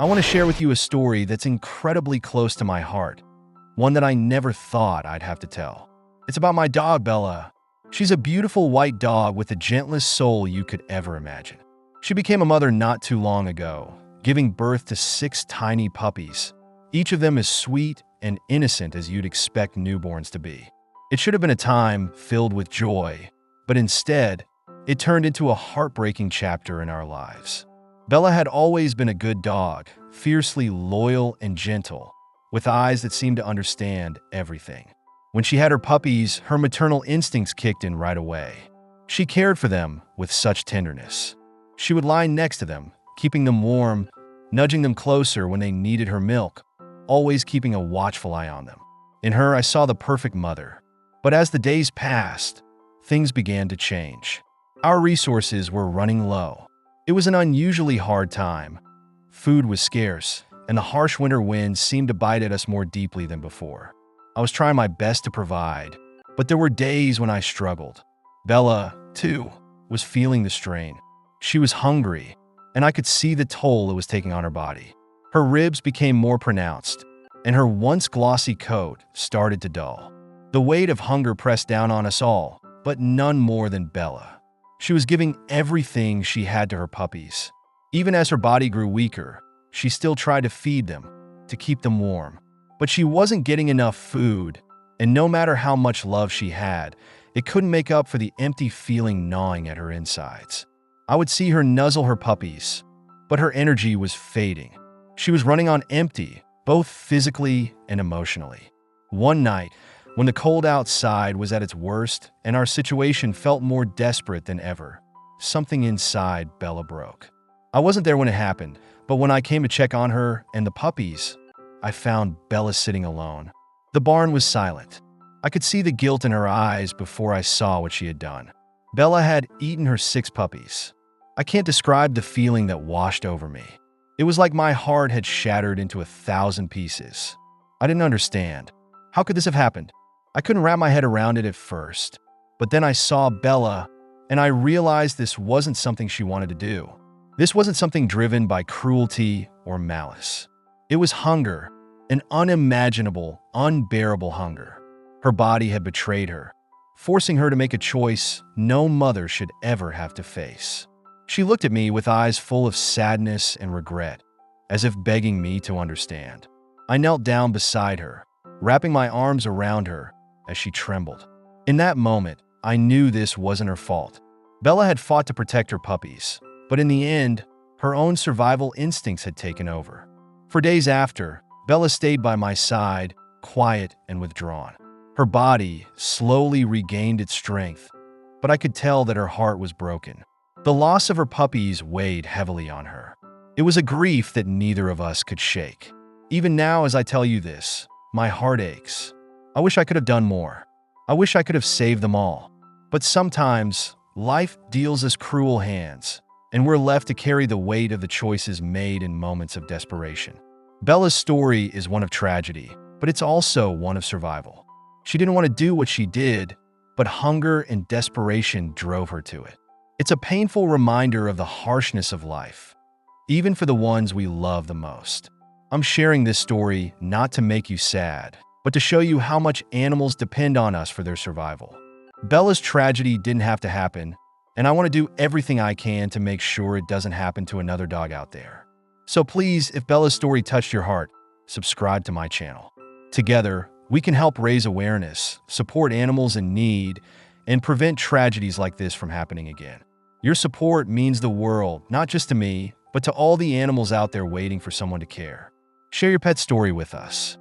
I want to share with you a story that's incredibly close to my heart, one that I never thought I'd have to tell. It's about my dog, Bella. She's a beautiful white dog with the gentlest soul you could ever imagine. She became a mother not too long ago, giving birth to 6 tiny puppies. Each of them as sweet and innocent as you'd expect newborns to be. It should have been a time filled with joy, but instead, it turned into a heartbreaking chapter in our lives. Bella had always been a good dog, fiercely loyal and gentle, with eyes that seemed to understand everything. When she had her puppies, her maternal instincts kicked in right away. She cared for them with such tenderness. She would lie next to them, keeping them warm, nudging them closer when they needed her milk, always keeping a watchful eye on them. In her, I saw the perfect mother. But as the days passed, things began to change. Our resources were running low. It was an unusually hard time. Food was scarce, and the harsh winter winds seemed to bite at us more deeply than before. I was trying my best to provide, but there were days when I struggled. Bella, too, was feeling the strain. She was hungry, and I could see the toll it was taking on her body. Her ribs became more pronounced, and her once glossy coat started to dull. The weight of hunger pressed down on us all, but none more than Bella. She was giving everything she had to her puppies. Even as her body grew weaker, she still tried to feed them, to keep them warm. But she wasn't getting enough food, and no matter how much love she had, it couldn't make up for the empty feeling gnawing at her insides. I would see her nuzzle her puppies, but her energy was fading. She was running on empty, both physically and emotionally. One night, when the cold outside was at its worst and our situation felt more desperate than ever, something inside Bella broke. I wasn't there when it happened, but when I came to check on her and the puppies, I found Bella sitting alone. The barn was silent. I could see the guilt in her eyes before I saw what she had done. Bella had eaten her 6 puppies. I can't describe the feeling that washed over me. It was like my heart had shattered into 1,000 pieces. I didn't understand. How could this have happened? I couldn't wrap my head around it at first, but then I saw Bella, and I realized this wasn't something she wanted to do. This wasn't something driven by cruelty or malice. It was hunger, an unimaginable, unbearable hunger. Her body had betrayed her, forcing her to make a choice no mother should ever have to face. She looked at me with eyes full of sadness and regret, as if begging me to understand. I knelt down beside her, wrapping my arms around her as she trembled. In that moment, I knew this wasn't her fault. Bella had fought to protect her puppies, but in the end, her own survival instincts had taken over. For days after, Bella stayed by my side, quiet and withdrawn. Her body slowly regained its strength, but I could tell that her heart was broken. The loss of her puppies weighed heavily on her. It was a grief that neither of us could shake. Even now, as I tell you this, my heart aches. I wish I could have done more. I wish I could have saved them all. But sometimes, life deals us cruel hands, and we're left to carry the weight of the choices made in moments of desperation. Bella's story is one of tragedy, but it's also one of survival. She didn't want to do what she did, but hunger and desperation drove her to it. It's a painful reminder of the harshness of life, even for the ones we love the most. I'm sharing this story not to make you sad, but to show you how much animals depend on us for their survival. Bella's tragedy didn't have to happen, and I want to do everything I can to make sure it doesn't happen to another dog out there. So please, if Bella's story touched your heart, subscribe to my channel. Together, we can help raise awareness, support animals in need, and prevent tragedies like this from happening again. Your support means the world, not just to me, but to all the animals out there waiting for someone to care. Share your pet story with us.